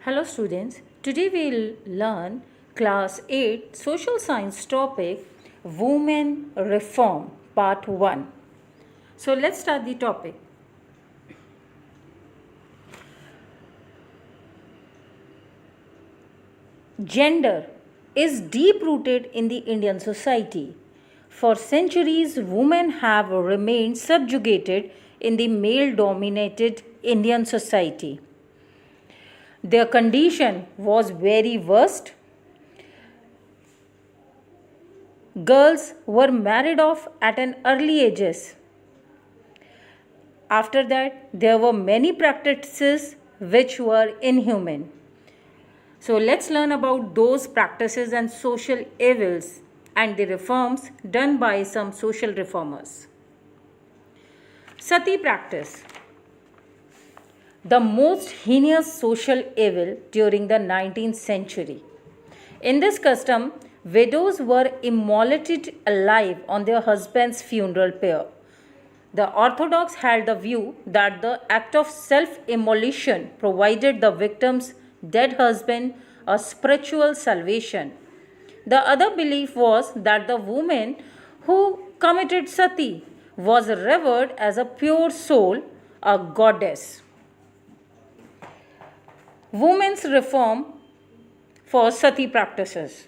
Hello students, today we'll learn class 8 social science topic Women Reform part 1. So let's start the topic. Gender is deep rooted in the Indian society. For centuries, women have remained subjugated in the male dominated Indian society. Their condition was very worst. Girls were married off at an early ages. After that, there were many practices which were inhuman. So let's learn about those practices and social evils and the reforms done by some social reformers. Sati practice, the most heinous social evil during the 19th century. In this custom, widows were immolated alive on their husband's funeral pyre. The Orthodox held the view that the act of self-immolation provided the victim's dead husband a spiritual salvation. The other belief was that the woman who committed sati was revered as a pure soul, a goddess. Women's reform for sati practices.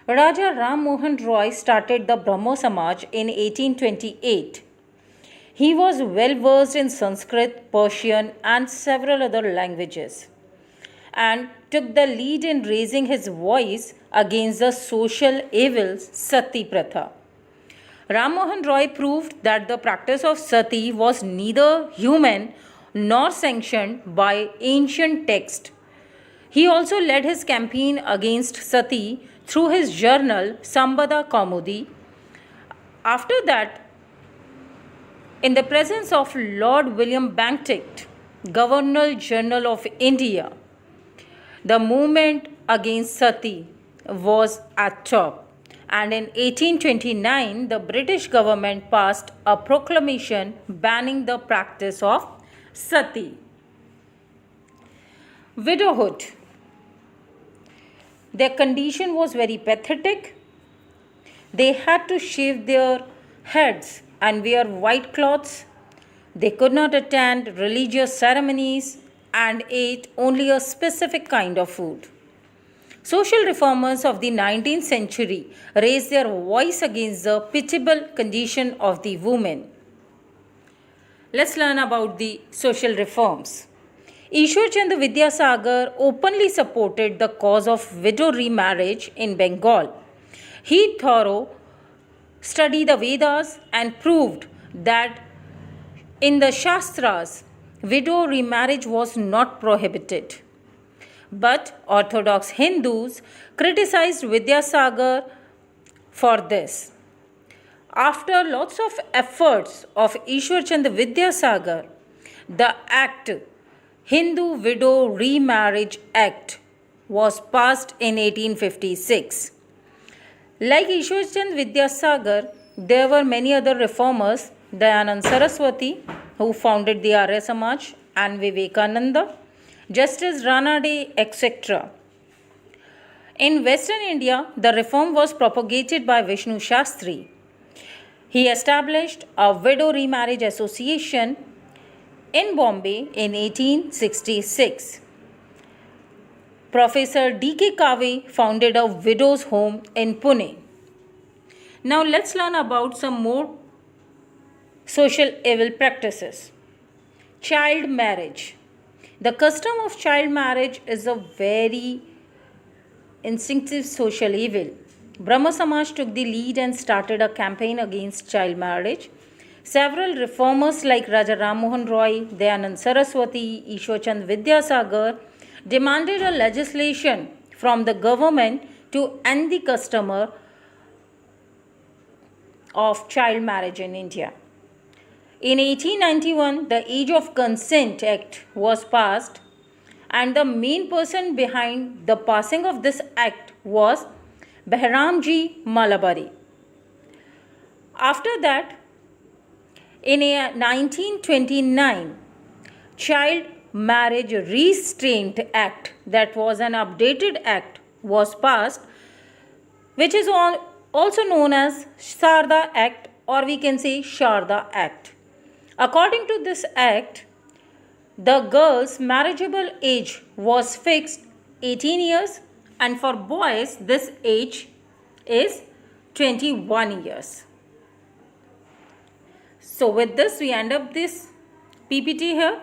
Raja Ram Mohan Roy started the Brahmo Samaj in 1828. He was well versed in Sanskrit, Persian, and several other languages, and took the lead in raising his voice against the social evils Sati Pratha. Ram Mohan Roy proved that the practice of sati was neither human nor sanctioned by ancient text. He also led his campaign against sati through his journal Sambada Kaumudi. After that, in the presence of Lord William Bentinck, Governor General of India, the movement against sati was at top, and in 1829 the British government passed a proclamation banning the practice of sati. Widowhood. Their condition was very pathetic. They had to shave their heads and wear white clothes. They could not attend religious ceremonies and ate only a specific kind of food. Social reformers of the 19th century raised their voice against the pitiable condition of the women. Let's learn about the social reforms. Ishwar Chandra Vidyasagar openly supported the cause of widow remarriage in Bengal. He thoroughly studied the Vedas and proved that in the Shastras, widow remarriage was not prohibited. But Orthodox Hindus criticized Vidyasagar for this. After lots of efforts of Ishwar Chandra Vidyasagar, the Act, Hindu Widow Remarriage Act, was passed in 1856. Like Ishwar Chandra Vidyasagar, there were many other reformers, Dayanand Saraswati, who founded the Arya Samaj, and Vivekananda, Justice Ranade, etc. In Western India, the reform was propagated by Vishnu Shastri. He established a Widow Remarriage Association in Bombay in 1866. Professor D.K. Kave founded a widow's home in Pune. Now let's learn about some more social evil practices. Child marriage. The custom of child marriage is a very instinctive social evil. Brahmo Samaj took the lead and started a campaign against child marriage. Several reformers like Raja Ram Mohan Roy, Dayanand Saraswati, Ishwar Chandra Vidyasagar demanded a legislation from the government to end the custom of child marriage in India. In 1891, the Age of Consent Act was passed, and the main person behind the passing of this act was Behramji Malabari. After that, in 1929, child Marriage Restraint Act, that was an updated act, was passed, which is also known as Sharda Act, or we can say Sharda Act. According to this act, the girl's marriageable age was fixed 18 years, and for boys this age is 21 years. So with this we end up this PPT here.